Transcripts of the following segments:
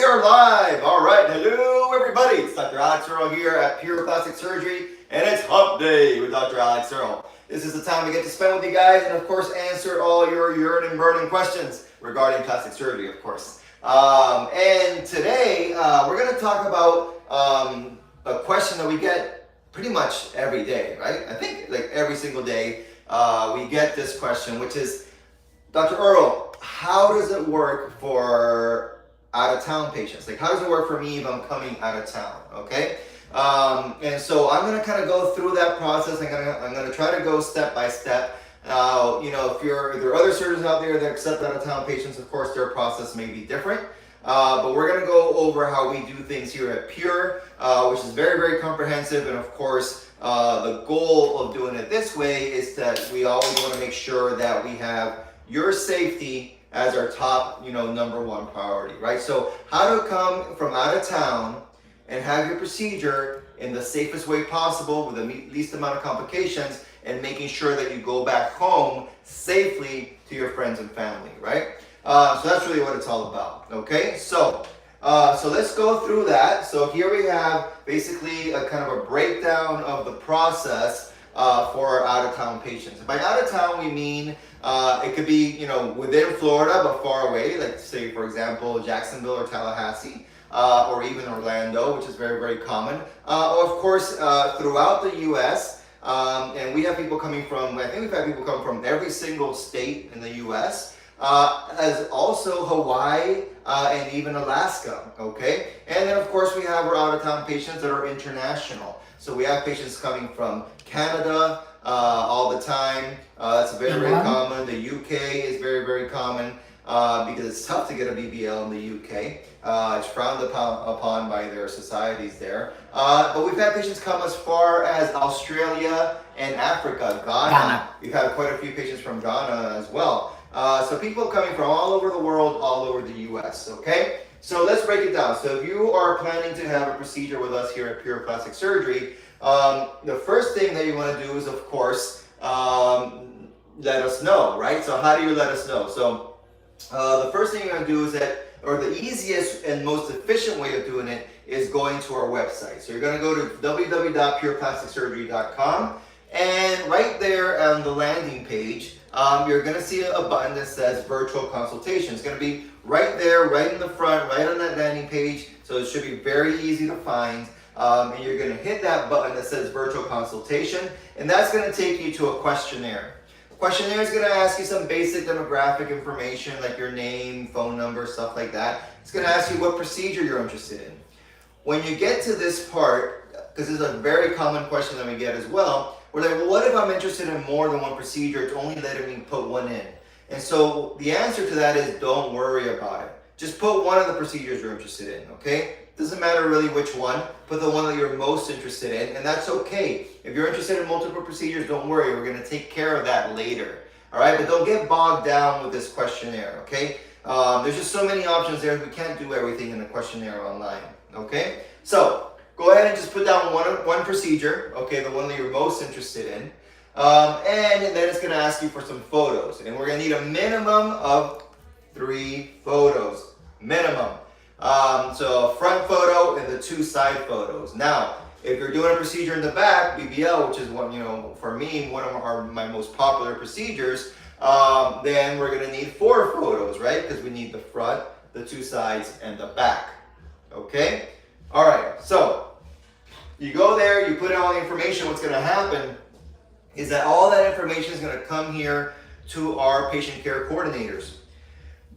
are live. All right, hello everybody. It's Dr. Alex Earle here at Pure Plastic Surgery, and it's Hump Day with Dr. Alex Earle. This is the time we get to spend with you guys, and of course answer all your urine and burning questions regarding plastic surgery, of course. And today we're going to talk about a question that we get pretty much every day, right? I think like every single day we get this question, which is, Dr. Earle, how does it work for out-of-town patients? Like, how does it work for me if I'm coming out of town? Okay, and so I'm going to kind of go through that process. I'm going to try to go step by step. You know, if there are other surgeons out there that accept out-of-town patients, of course, their process may be different. But we're going to go over how we do things here at Pure, which is very, very comprehensive. And of course, the goal of doing it this way is that we always want to make sure that we have your safety as our top, number one priority, right? So how to come from out of town and have your procedure in the safest way possible with the least amount of complications, and making sure that you go back home safely to your friends and family, right? So that's really what it's all about, okay? So let's go through that. So here we have basically a kind of a breakdown of the process for our out-of-town patients. By out-of-town, we mean it could be, within Florida, but far away, like say, for example, Jacksonville or Tallahassee, or even Orlando, which is very, very common. Of course, throughout the U.S., and we have people coming from, I think we've had people come from every single state in the U.S., as also Hawaii, and even Alaska, okay? And then, of course, we have our out-of-town patients that are international. So we have patients coming from Canada all the time. That's very, very common. The UK is very, very common because it's tough to get a BBL in the UK. It's frowned upon by their societies there. But we've had patients come as far as Australia and Africa, Ghana. We've had quite a few patients from Ghana as well. So people coming from all over the world, all over the US, okay? So let's break it down. So if you are planning to have a procedure with us here at Pure Plastic Surgery, the first thing that you want to do is, of course, let us know, right? So how do you let us know? So the first thing you're going to do is the easiest and most efficient way of doing it is going to our website. So you're going to go to www.pureplasticsurgery.com, and right there on the landing page, you're going to see a button that says virtual consultation. It's going to be right there, right in the front, right on that landing page. So it should be very easy to find. And you're going to hit that button that says virtual consultation, and that's going to take you to a questionnaire. The questionnaire is going to ask you some basic demographic information like your name, phone number, stuff like that. It's going to ask you what procedure you're interested in. When you get to this part, because this is a very common question that we get as well, we're like, well, what if I'm interested in more than one procedure? It's only letting me put one in. And so the answer to that is don't worry about it. Just put one of the procedures you're interested in, okay? Doesn't matter really which one. Put the one that you're most interested in, and that's okay. If you're interested in multiple procedures, don't worry. We're going to take care of that later, all right? But don't get bogged down with this questionnaire, okay? There's just so many options there. We can't do everything in the questionnaire online, okay? So go ahead and just put down one procedure, okay, the one that you're most interested in. And then it's going to ask you for some photos. And we're going to need a minimum of 3 photos, minimum. So a front photo and the 2 side photos. Now, if you're doing a procedure in the back, BBL, which is one, for me, one of my most popular procedures, then we're going to need 4 photos, right? Because we need the front, the 2 sides, and the back. Okay? All right. So you go there, you put in all the information. What's going to happen is that all that information is going to come here to our patient care coordinators.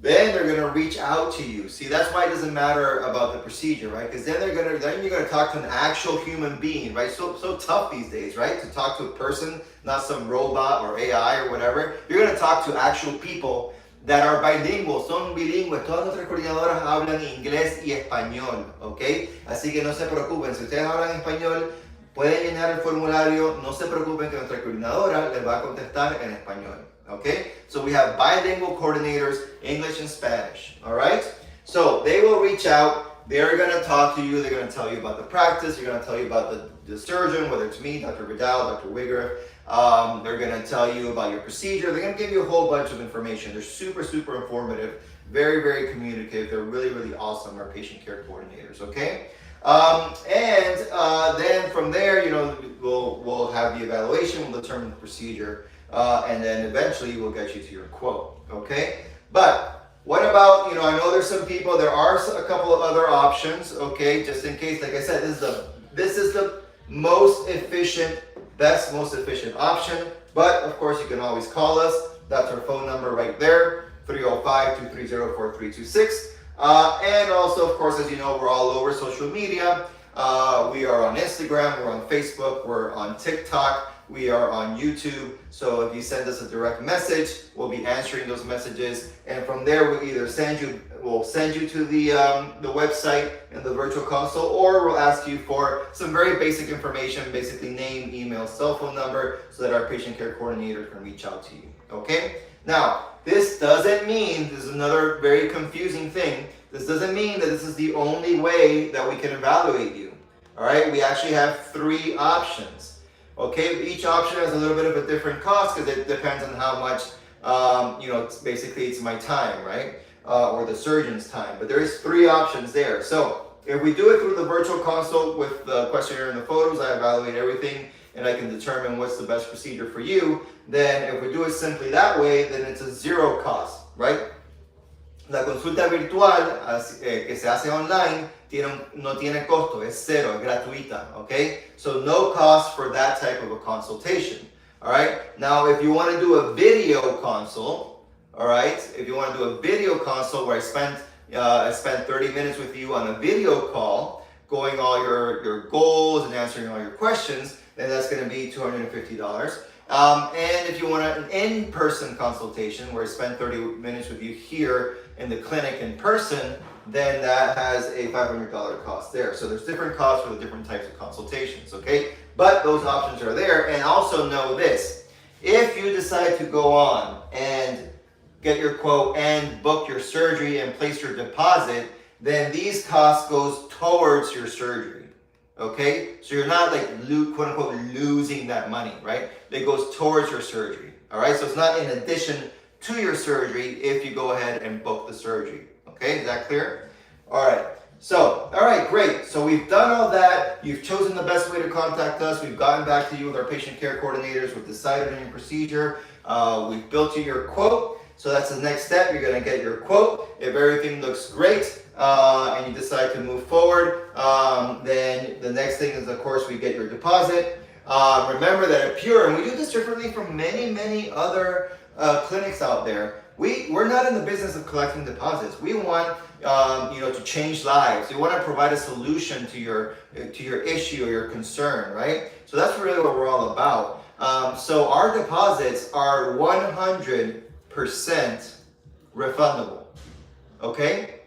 Then they're going to reach out to you. See, that's why it doesn't matter about the procedure, right? Because then you're going to talk to an actual human being, right? So tough these days, right? To talk to a person, not some robot or AI or whatever. You're going to talk to actual people that are bilingual, son bilingües. Todas nuestras coordinadoras hablan inglés y español, ¿ok? Así que no se preocupen. Si ustedes hablan español, pueden llenar el formulario. No se preocupen que nuestra coordinadora les va a contestar en español. Okay, so we have bilingual coordinators, English and Spanish, all right? So they will reach out, they're gonna talk to you, they're gonna tell you about the practice, they're gonna tell you about the surgeon, whether it's me, Dr. Vidal, Dr. Wigger, they're gonna tell you about your procedure, they're gonna give you a whole bunch of information. They're super, super informative, Very, very communicative. They're really, really awesome, our patient care coordinators, okay? Then from there, we'll have the evaluation, we'll determine the procedure, and then eventually we'll get you to your quote, okay? But what about, I know there's some people, there are a couple of other options, okay? Just in case, like I said, this is the most efficient option, but of course you can always call us. That's our phone number right there, 305-230-4326. And also, of course, as you know, we're all over social media. We are on Instagram, we're on Facebook, we're on TikTok, we are on YouTube. So if you send us a direct message, we'll be answering those messages. And from there, we'll either send you to the website and the virtual console, or we'll ask you for some very basic information, basically name, email, cell phone number, so that our patient care coordinator can reach out to you, okay? Now, this doesn't mean, this is another very confusing thing, this doesn't mean that this is the only way that we can evaluate you, all right? We actually have 3 options, okay? Each option has a little bit of a different cost because it depends on how much, basically it's my time, right? Or the surgeon's time, but there is 3 options there. So if we do it through the virtual consult with the questionnaire and the photos, I evaluate everything and I can determine what's the best procedure for you. Then if we do it simply that way, then it's a 0 cost, right? La consulta virtual que se hace online no tiene costo, es 0, es gratuita, okay? So no cost for that type of a consultation, all right? Now, if you want to do a video consult, all right? If you want to do a video consult where I spend 30 minutes with you on a video call, going all your goals and answering all your questions, then that's going to be $250. And if you want an in-person consultation where I spend 30 minutes with you here in the clinic in person, then that has a $500 cost there. So there's different costs for the different types of consultations, okay? But those options are there. And also know this, if you decide to go on and get your quote and book your surgery and place your deposit, then these costs goes towards your surgery, okay? So you're not like, quote unquote, losing that money, right? It goes towards your surgery, all right? So it's not in addition to your surgery if you go ahead and book the surgery, okay? Is that clear? All right, so, all right, great. So we've done all that. You've chosen the best way to contact us. We've gotten back to you with our patient care coordinators. We've decided on your procedure. We've built you your quote. So that's the next step. You're gonna get your quote. If everything looks great and you decide to move forward, then the next thing is, of course, we get your deposit. Remember that at Pure, and we do this differently from many, many other clinics out there, we're not in the business of collecting deposits. We want to change lives. We want to provide a solution to your issue or your concern, right? So that's really what we're all about. So our deposits are 100% refundable, okay?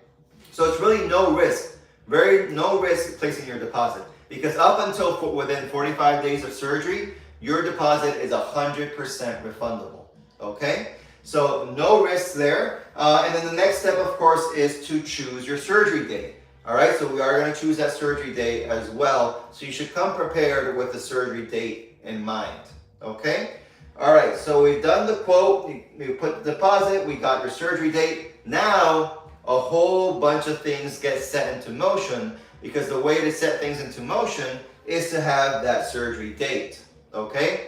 So it's really no risk, no risk placing your deposit, because up until within 45 days of surgery, your deposit is 100% refundable, okay? So no risks there. And then the next step, of course, is to choose your surgery date. All right, so we are going to choose that surgery date as well. So you should come prepared with the surgery date in mind, okay? All right, so we've done the quote, we put the deposit, we got your surgery date. Now, a whole bunch of things get set into motion, because the way to set things into motion is to have that surgery date, okay?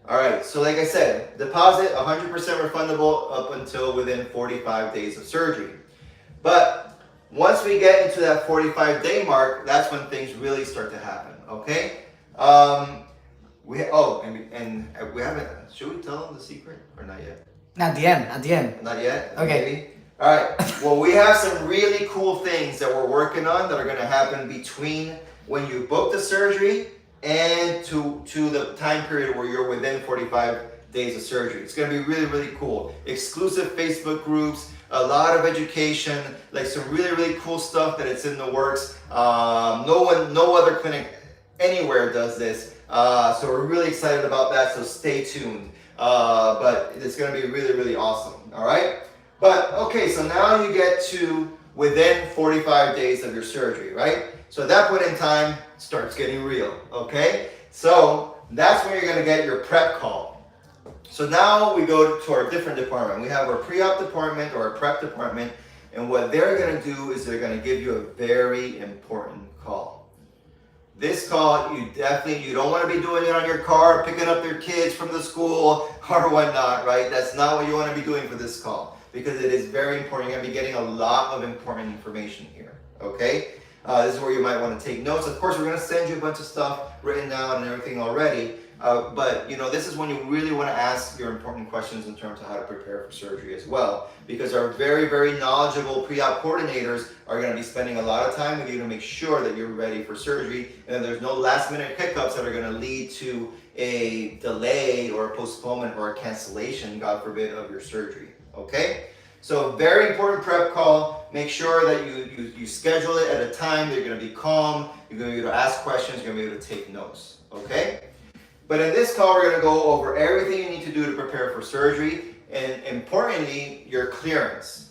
All right, so like I said, deposit 100% refundable up until within 45 days of surgery. But once we get into that 45-day mark, that's when things really start to happen, okay? We haven't, should we tell them the secret or not yet? At the end. Not yet? Okay. Maybe? All right, well, we have some really cool things that we're working on that are gonna happen between when you book the surgery and to the time period where you're within 45 days of surgery. It's gonna be really, really cool. Exclusive Facebook groups, a lot of education, like some really, really cool stuff that it's in the works. No other clinic anywhere does this. So we're really excited about that, so stay tuned. But it's gonna be really, really awesome, all right? But okay, so now you get to within 45 days of your surgery, right? So at that point in time, it starts getting real, okay? So that's when you're gonna get your prep call. So now we go to our different department. We have our pre-op department or our prep department, And what they're going to do is they're going to give you a very important call. This call, you don't want to be doing it on your car, picking up your kids from the school or whatnot, right? That's not what you want to be doing for this call, because it is very important. You're going to be getting a lot of important information here, okay? This is where you might want to take notes. Of course, we're going to send you a bunch of stuff written down and everything already, but this is when you really want to ask your important questions in terms of how to prepare for surgery as well, because our very, very knowledgeable pre-op coordinators are going to be spending a lot of time with you to make sure that you're ready for surgery, and there's no last-minute hiccups that are going to lead to a delay or a postponement or a cancellation, God forbid, of your surgery, okay? So very important prep call. Make sure that you schedule it at a time that you're going to be calm, you're going to be able to ask questions, you're going to be able to take notes, okay? But in this call, we're going to go over everything you need to do to prepare for surgery, and importantly, your clearance,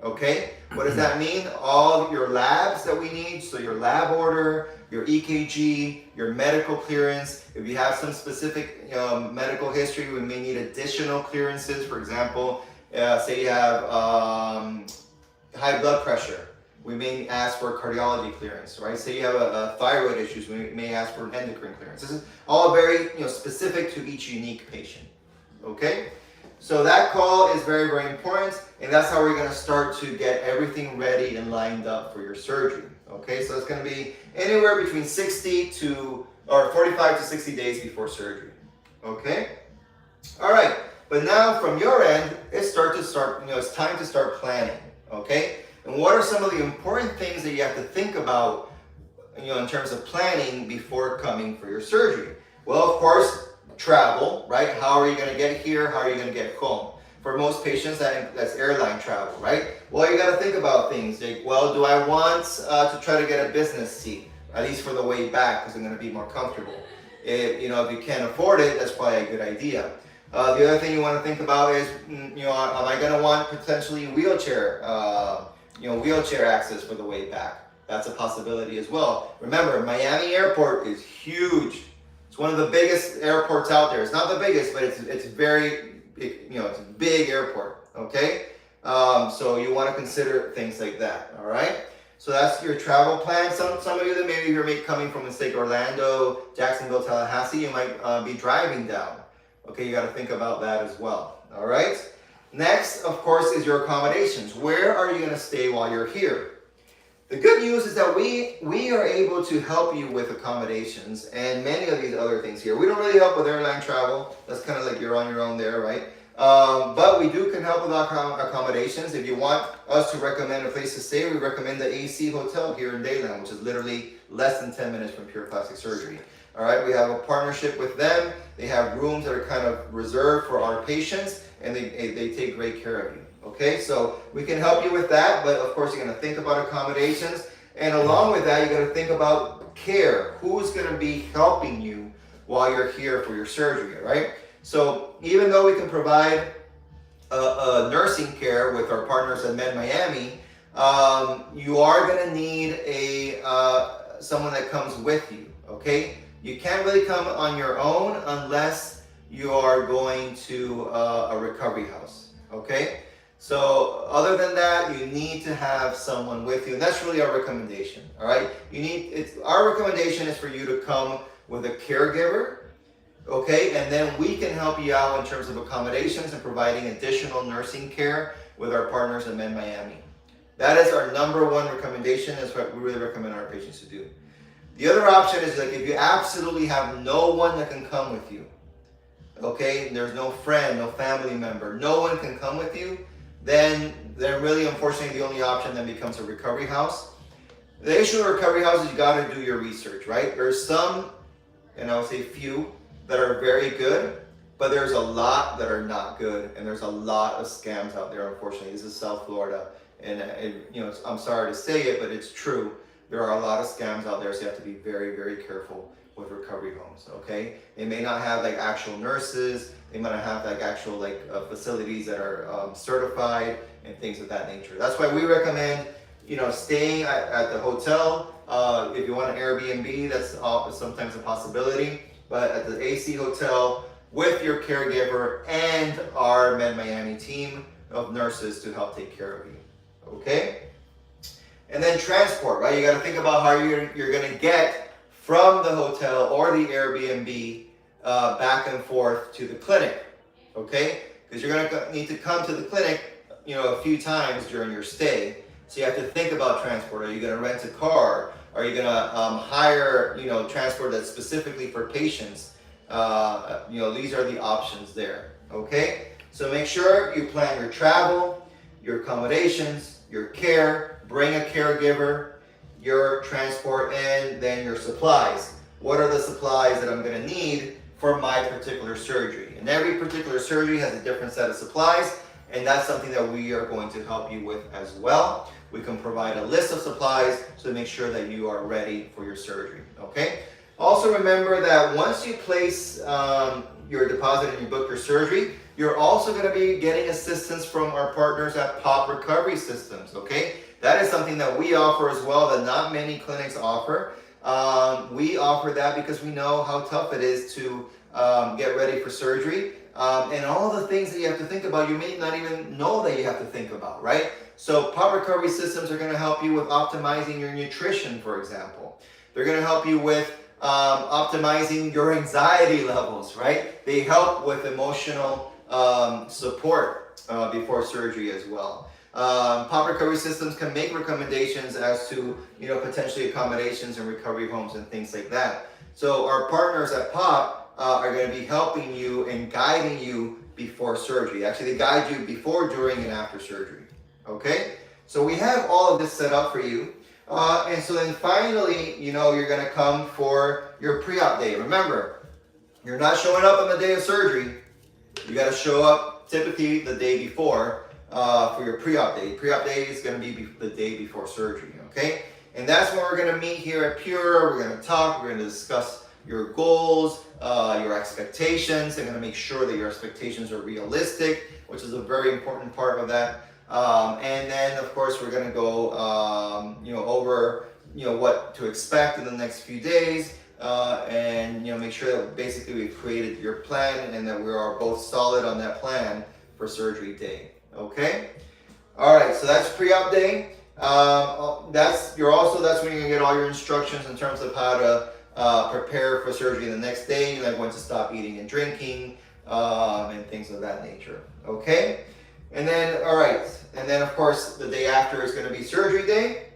okay? What does that mean? All your labs that we need, so your lab order, your EKG, your medical clearance. If you have some specific medical history, we may need additional clearances. For example, say you have high blood pressure, we may ask for a cardiology clearance, right? Say you have a thyroid issues, we may ask for an endocrine clearance. This is all very specific to each unique patient, okay? So that call is very, very important, and that's how we're going to start to get everything ready and lined up for your surgery, okay? So it's going to be anywhere between 45 to 60 days before surgery, okay? All right. But now from your end, it's time to start planning, okay? And what are some of the important things that you have to think about, in terms of planning before coming for your surgery? Well, of course, travel, right? How are you going to get here? How are you going to get home? For most patients, that's airline travel, right? Well, you got to think about things like, well, do I want to try to get a business seat, at least for the way back, because I'm going to be more comfortable. If you can't afford it, that's probably a good idea. The other thing you want to think about is, am I going to want potentially wheelchair access for the way back? That's a possibility as well. Remember, Miami Airport is huge. It's one of the biggest airports out there. It's not the biggest, but it's very, it's a big airport. Okay, so you want to consider things like that. All right. So that's your travel plan. Some of you that maybe you're coming from, say, Orlando, Jacksonville, Tallahassee, you might be driving down. Okay, you got to think about that as well. All right. Next, of course, is your accommodations. Where are you going to stay while you're here? The good news is that we are able to help you with accommodations and many of these other things here. We don't really help with airline travel. That's kind of like you're on your own there, right? But we can help with accommodations. If you want us to recommend a place to stay, we recommend the AC Hotel here in Dayland, which is literally less than 10 minutes from Pure Plastic Surgery. All right, we have a partnership with them. They have rooms that are kind of reserved for our patients, and they take great care of you. Okay, so we can help you with that, but of course you're going to think about accommodations, and along with that, you're going to think about care. Who's going to be helping you while you're here for your surgery, right? So even though we can provide a nursing care with our partners at Med Miami, you are going to need someone that comes with you. Okay, you can't really come on your own unless you are going to a recovery house. Okay. So other than that, you need to have someone with you, and that's really our recommendation. All right, our recommendation is for you to come with a caregiver, okay, and then we can help you out in terms of accommodations and providing additional nursing care with our partners at Med Miami. That is our number one recommendation. That's what we really recommend our patients to do. The other option is like if you absolutely have no one that can come with you, okay, there's no friend, no family member, no one can come with you, then really, unfortunately, the only option then becomes a recovery house. The issue with recovery houses, you got to do your research, right? There's some, and I would say few, that are very good, but there's a lot that are not good, and there's a lot of scams out there, unfortunately. This is South Florida, and I'm sorry to say it, but it's true. There are a lot of scams out there, so you have to be very, very careful with recovery homes, okay? They may not have like actual nurses, they might not have like actual facilities that are certified and things of that nature. That's why we recommend, staying at the hotel. If you want an Airbnb, that's sometimes a possibility, but at the AC Hotel with your caregiver and our Med Miami team of nurses to help take care of you, okay? And then transport, right? You got to think about how you're going to get from the hotel or the Airbnb back and forth to the clinic, okay? Because you're going to need to come to the clinic, a few times during your stay. So you have to think about transport. Are you going to rent a car? Are you going to hire, transport that's specifically for patients? These are the options there, okay? So make sure you plan your travel, your accommodations, your care, bring a caregiver, your transport, and then your supplies. What are the supplies that I'm going to need for my particular surgery? And every particular surgery has a different set of supplies, and that's something that we are going to help you with as well. We can provide a list of supplies to make sure that you are ready for your surgery, okay? Also remember that once you place your deposit and you book your surgery, you're also going to be getting assistance from our partners at Pop Recovery Systems, okay? That is something that we offer as well that not many clinics offer. We offer that because we know how tough it is to get ready for surgery. And all the things that you have to think about, you may not even know that you have to think about, right? So Pop Recovery Systems are going to help you with optimizing your nutrition, for example. They're going to help you with optimizing your anxiety levels, right? They help with emotional support before surgery as well. Pop Recovery Systems can make recommendations as to, potentially accommodations and recovery homes and things like that. So our partners at Pop are going to be helping you and guiding you before surgery. Actually, they guide you before, during, and after surgery. Okay? So we have all of this set up for you. And so then finally, you're going to come for your pre-op day. Remember, you're not showing up on the day of surgery. You got to show up typically the day before for your pre-op day. Pre-op day is going to be the day before surgery, okay? And that's when we're going to meet here at Pure. We're going to talk. We're going to discuss your goals, your expectations. I'm going to make sure that your expectations are realistic, which is a very important part of that. And then, of course, we're going to go, over, what to expect in the next few days, and, make sure that basically we've created your plan and that we are both solid on that plan for surgery day. Okay? All right, so that's pre-op day. That's when you're going to get all your instructions in terms of how to prepare for surgery the next day, like when to stop eating and drinking, and things of that nature. Okay? And then, all right, and then of course the day after is going to be surgery day.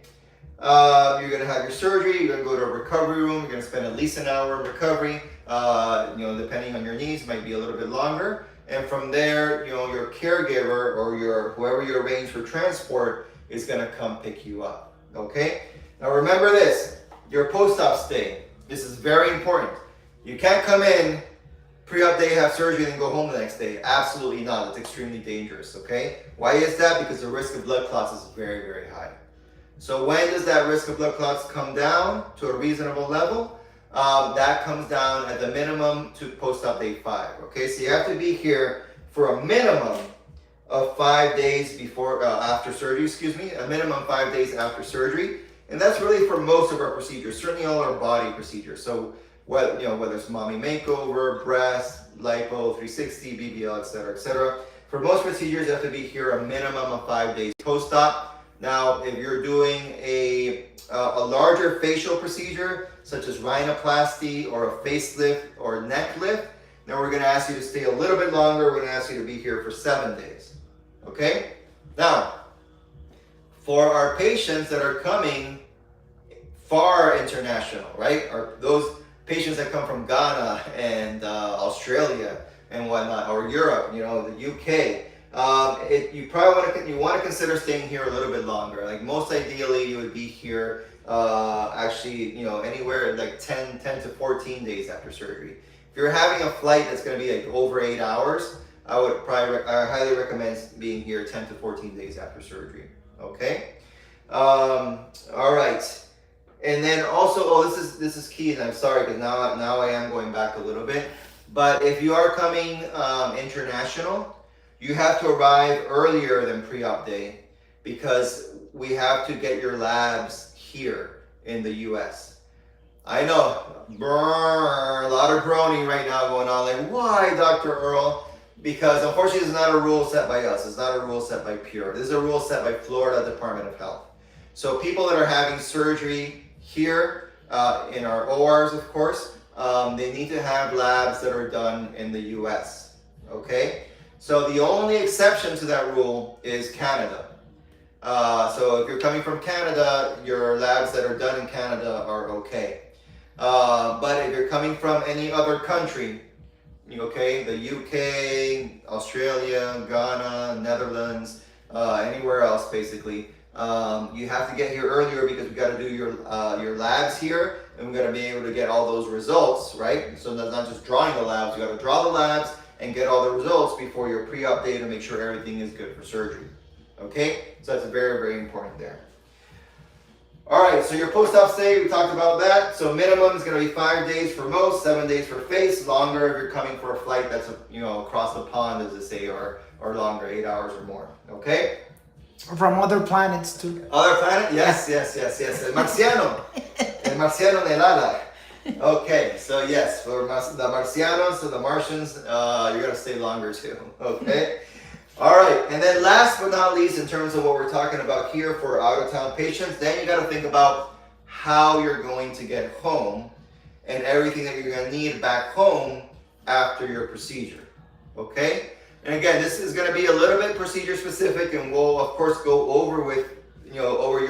You're going to have your surgery, you're going to go to a recovery room, you're going to spend at least an hour in recovery, depending on your needs, it might be a little bit longer. And from there, your caregiver or whoever you arrange for transport is going to come pick you up, okay? Now remember this, your post-op stay, this is very important. You can't come in pre-op day, have surgery, and then go home the next day. Absolutely not. It's extremely dangerous, okay? Why is that? Because the risk of blood clots is very, very high. So when does that risk of blood clots come down to a reasonable level? That comes down at the minimum to post-op day 5, okay? So you have to be here for a minimum of 5 days after surgery, a minimum 5 days after surgery. And that's really for most of our procedures, certainly all our body procedures. So whether it's mommy makeover, breast, lipo, 360, BBL, etc., etc. For most procedures, you have to be here a minimum of 5 days post-op. Now, if you're doing a larger facial procedure, such as rhinoplasty or a facelift or neck lift, then we're going to ask you to stay a little bit longer. We're going to ask you to be here for 7 days. Okay? Now, for our patients that are coming far international, right? Or those patients that come from Ghana and Australia and whatnot, or Europe, the UK, you probably want to consider staying here a little bit longer. Like most ideally, you would be here anywhere like 10 to 14 days after surgery. If you're having a flight that's going to be like over 8 hours, I highly recommend being here 10 to 14 days after surgery. Okay. All right. And then also, this is key, and I'm sorry because now I am going back a little bit. But if you are coming international, you have to arrive earlier than pre-op day because we have to get your labs here in the U.S. I know, a lot of groaning right now going on. Like, why, Dr. Earle? because unfortunately this is not a rule set by us. It's not a rule set by Pure. This is a rule set by Florida Department of Health. So people that are having surgery here in our ORs, of course, they need to have labs that are done in the US, okay? So the only exception to that rule is Canada. So if you're coming from Canada, your labs that are done in Canada are okay. But if you're coming from any other country, okay, the UK, Australia, Ghana, Netherlands, anywhere else basically, you have to get here earlier because we got to do your labs here, and we got to be able to get all those results, right? So that's not just drawing the labs. You got to draw the labs and get all the results before your pre-op day to make sure everything is good for surgery. Okay, so that's very, very important there. All right, so your post-op stay, we talked about that. So minimum is going to be 5 days for most, 7 days for face. Longer if you're coming for a flight that's across the pond, as they say, or longer, 8 hours or more. Okay. From other planets too. Other planet? Yes. El marciano. El marciano de Lala. Okay, so yes, for the marcianos, so the Martians, you're going to stay longer too. Okay. All right, and then last but not least, in terms of what we're talking about here for out-of-town patients, then you got to think about how you're going to get home and everything that you're going to need back home after your procedure. Okay. And again, this is going to be a little bit procedure specific, and we'll of course go over with over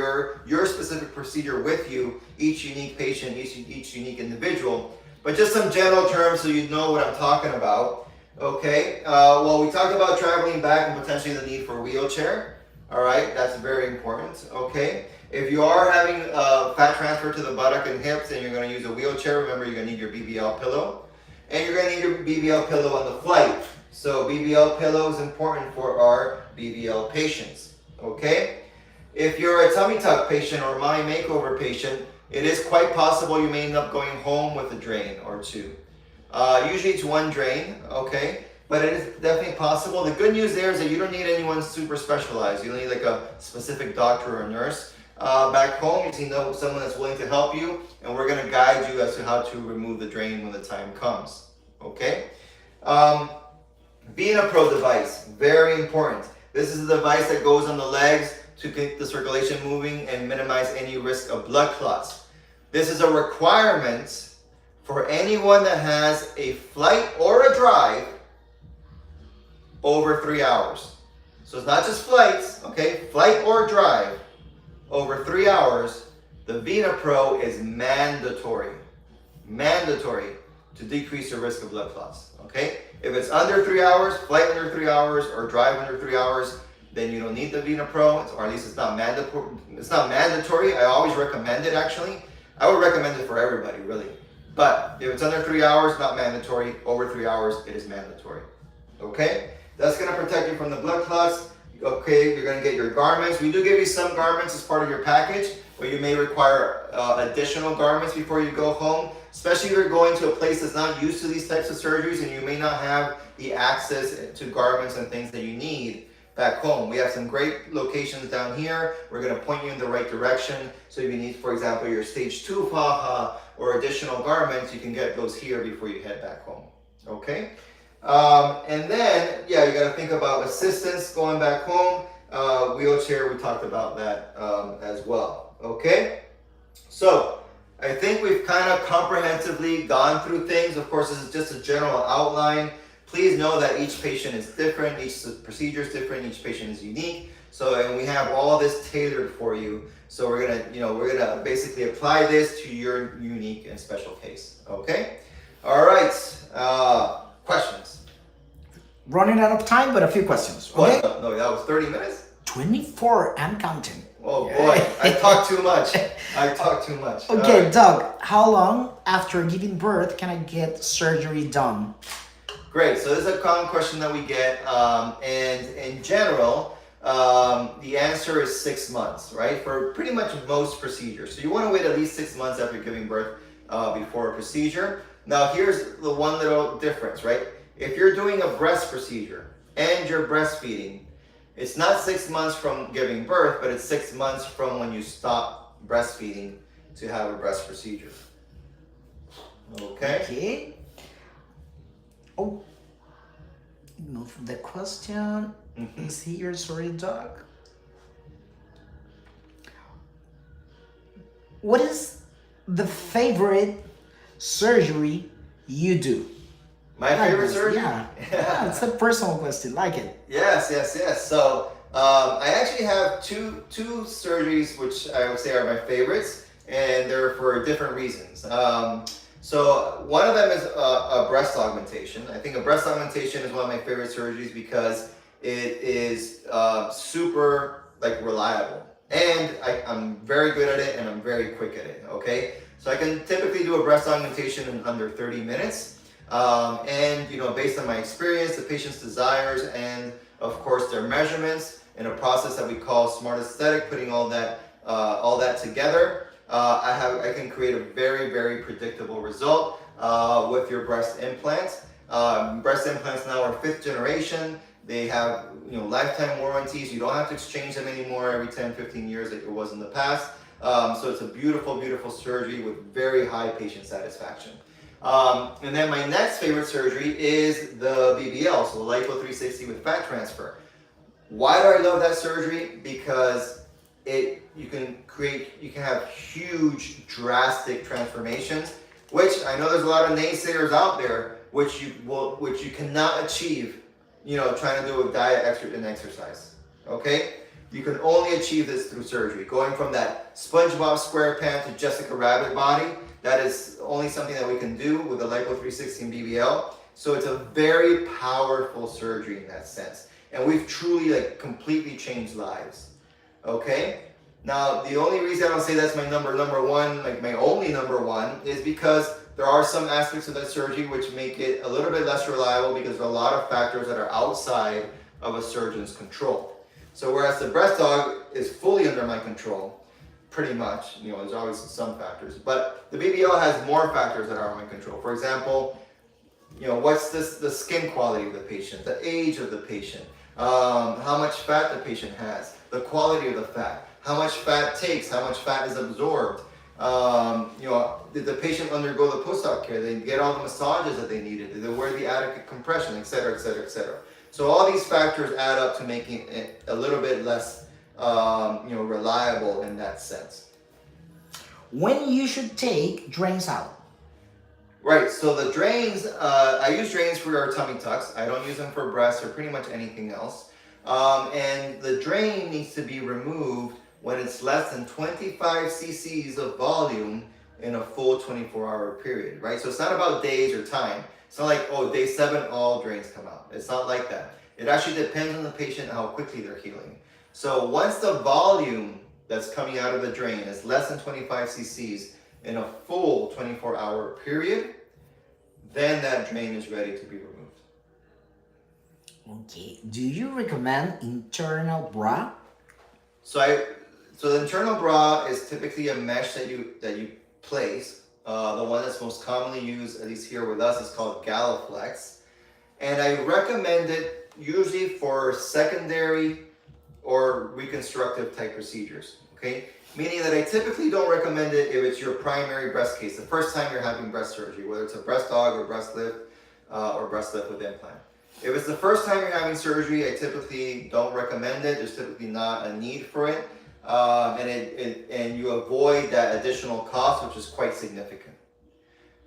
your specific procedure with you, each unique patient, each unique individual. But just some general terms so you know what I'm talking about. Okay. Well, we talked about traveling back and potentially the need for a wheelchair. All right, that's very important. Okay. If you are having fat transfer to the buttock and hips, and you're going to use a wheelchair, remember you're going to need your BBL pillow, and you're going to need your BBL pillow on the flight. So BBL pillow is important for our BBL patients, okay? If you're a tummy tuck patient or my makeover patient, it is quite possible you may end up going home with a drain or two. Usually it's one drain, okay? But it is definitely possible. The good news there is that you don't need anyone super specialized. You don't need like a specific doctor or nurse. Back home, you see someone that's willing to help you, and we're gonna guide you as to how to remove the drain when the time comes, okay? Being a Pro device, very important. This is a device that goes on the legs to get the circulation moving and minimize any risk of blood clots. This is a requirement for anyone that has a flight or a drive over 3 hours. So it's not just flights, okay? Flight or drive over 3 hours, the Vena Pro is mandatory to decrease the risk of blood clots, okay? If it's under 3 hours, flight under 3 hours, or drive under 3 hours, then you don't need the Vena Pro, or at least it's not mandatory. It's not mandatory. I always recommend it, actually. I would recommend it for everybody, really. But if it's under 3 hours, not mandatory. Over 3 hours, it is mandatory. Okay? That's going to protect you from the blood clots. Okay, you're going to get your garments. We do give you some garments as part of your package, but you may require additional garments before you go home, especially if you're going to a place that's not used to these types of surgeries and you may not have the access to garments and things that you need back home. We have some great locations down here. We're going to point you in the right direction. So if you need, for example, your stage 2 faja or additional garments, you can get those here before you head back home. Okay? And then, yeah, you got to think about assistance going back home. Wheelchair, we talked about that as well. Okay? So, I think we've kind of comprehensively gone through things. Of course, this is just a general outline. Please know that each patient is different, each procedure is different, each patient is unique. So, and we have all this tailored for you. So we're gonna basically apply this to your unique and special case. Okay? All right. Questions? Running out of time, but a few questions. Okay? What? No, that was 30 minutes? 24 and counting. Oh boy, I talk too much. Okay, Doug, how long after giving birth can I get surgery done? Great, so this is a common question that we get, and in general, the answer is 6 months, right? For pretty much most procedures. So you want to wait at least 6 months after giving birth before a procedure. Now here's the one little difference, right? If you're doing a breast procedure and you're breastfeeding, it's not 6 months from giving birth, but it's 6 months from when you stop breastfeeding to have a breast procedure. Okay? Oh. move the question. Is here, sorry, Doc. What is the favorite surgery you do? My favorite surgery? Yeah, it's a personal question. Like it. Yes. So I actually have two surgeries which I would say are my favorites, and they're for different reasons. So one of them is a breast augmentation. I think a breast augmentation is one of my favorite surgeries because it is super reliable, and I'm very good at it, and I'm very quick at it. Okay, so I can typically do a breast augmentation in under 30 minutes. And based on my experience, the patient's desires, and of course their measurements, in a process that we call smart aesthetic, putting all that together, I can create a very, very predictable result with your breast implants. Breast implants now are 5th generation. They have lifetime warranties. You don't have to exchange them anymore every 10, 15 years like it was in the past. So it's a beautiful, beautiful surgery with very high patient satisfaction. And then my next favorite surgery is the BBL, so the Lipo 360 with fat transfer. Why do I love that surgery? Because you can have huge, drastic transformations, which I know there's a lot of naysayers out there, which you cannot achieve, trying to do a diet and exercise. Okay, you can only achieve this through surgery. Going from that SpongeBob SquarePants to Jessica Rabbit body, that is only something that we can do with the Lipo 360 and BBL. So it's a very powerful surgery in that sense. And we've truly completely changed lives. Okay? Now, the only reason I don't say that's my number one, my only number one, is because there are some aspects of that surgery which make it a little bit less reliable because there are a lot of factors that are outside of a surgeon's control. So whereas the breast aug is fully under my control, pretty much, there's always some factors, but the BBL has more factors that are in my control. For example, what's the skin quality of the patient, the age of the patient, how much fat the patient has, the quality of the fat, how much fat takes, how much fat is absorbed. Did the patient undergo the post-op care? Did they get all the massages that they needed? Did they wear the adequate compression, et cetera, et cetera, et cetera. So all these factors add up to making it a little bit less reliable in that sense. When you should take drains out? Right, so the drains, I use drains for our tummy tucks. I don't use them for breasts or pretty much anything else. And the drain needs to be removed when it's less than 25 cc's of volume in a full 24-hour period, right? So it's not about days or time. It's not like, day 7, all drains come out. It's not like that. It actually depends on the patient and how quickly they're healing. So once the volume that's coming out of the drain is less than 25 cc's in a full 24-hour period, then that drain is ready to be removed. Okay. Do you recommend internal bra? So the internal bra is typically a mesh that you place. The one that's most commonly used, at least here with us, is called Galaflex. And I recommend it usually for secondary or reconstructive type procedures, okay? Meaning that I typically don't recommend it if it's your primary breast case, the first time you're having breast surgery, whether it's a breast aug or breast lift with implant. If it's the first time you're having surgery, I typically don't recommend it. There's typically not a need for it. And you avoid that additional cost, which is quite significant.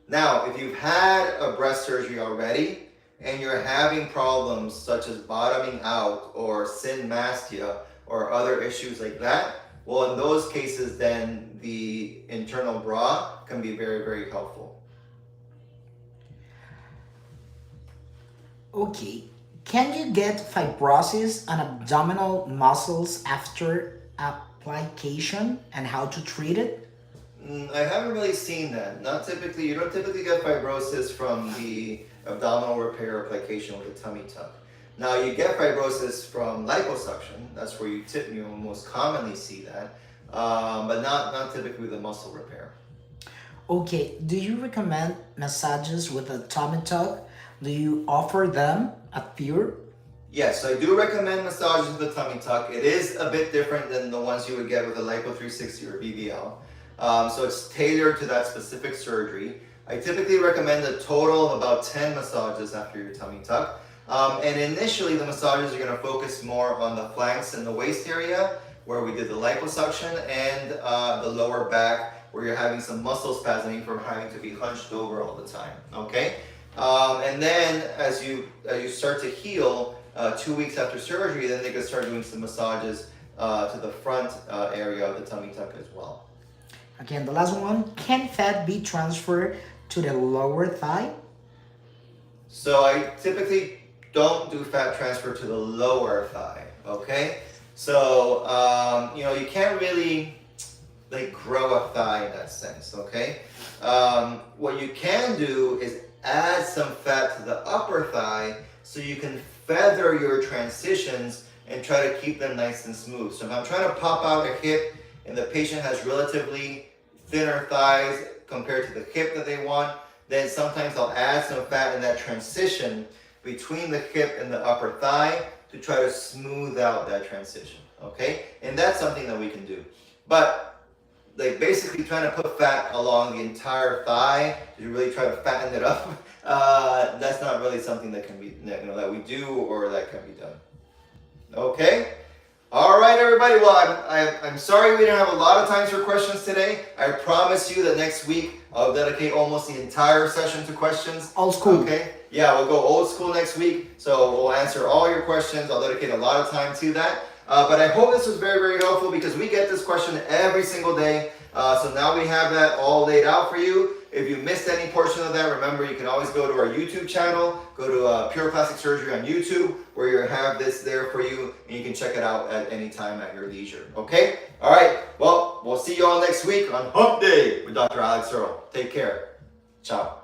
Now, if you've had a breast surgery already, and you're having problems such as bottoming out or synmastia or other issues like that, well, in those cases, then the internal bra can be very, very helpful. Okay. Can you get fibrosis on abdominal muscles after application, and how to treat it? I haven't really seen that. Not typically. You don't typically get fibrosis from the abdominal repair application with a tummy tuck. Now you get fibrosis from liposuction. That's where you most commonly see that, but not typically with a muscle repair. Okay. Do you recommend massages with a tummy tuck? Do you offer them at Pure? Yes, I do recommend massages with a tummy tuck. It is a bit different than the ones you would get with a Lipo 360 or BBL. So it's tailored to that specific surgery. I typically recommend a total of about 10 massages after your tummy tuck. And initially, the massages are going to focus more on the flanks and the waist area, where we did the liposuction, and the lower back, where you're having some muscle spasming from having to be hunched over all the time. Okay, and then as you start to heal, 2 weeks after surgery, then they can start doing some massages to the front area of the tummy tuck as well. Again, the last one, can fat be transferred to the lower thigh? So I typically don't do fat transfer to the lower thigh, okay? So, you can't really like grow a thigh in that sense, okay? What you can do is add some fat to the upper thigh so you can feather your transitions and try to keep them nice and smooth. So if I'm trying to pop out a hip and the patient has relatively thinner thighs compared to the hip that they want, then sometimes I'll add some fat in that transition between the hip and the upper thigh to try to smooth out that transition, okay? And that's something that we can do. But like basically trying to put fat along the entire thigh to really try to fatten it up, that's not really something that can be, that we do or that can be done. Okay? All right, everybody. Well, I'm sorry we didn't have a lot of time for questions today. I promise you that next week I'll dedicate almost the entire session to questions. Old school. Okay? Yeah, we'll go old school next week. So we'll answer all your questions. I'll dedicate a lot of time to that. But I hope this was very, very helpful because we get this question every single day. So now we have that all laid out for you. If you missed any portion of that, remember you can always go to our YouTube channel, go to Pure Plastic Surgery on YouTube, where you have this there for you, and you can check it out at any time at your leisure. Okay? All right. Well, we'll see you all next week on Hump Day with Dr. Alex Earle. Take care. Ciao.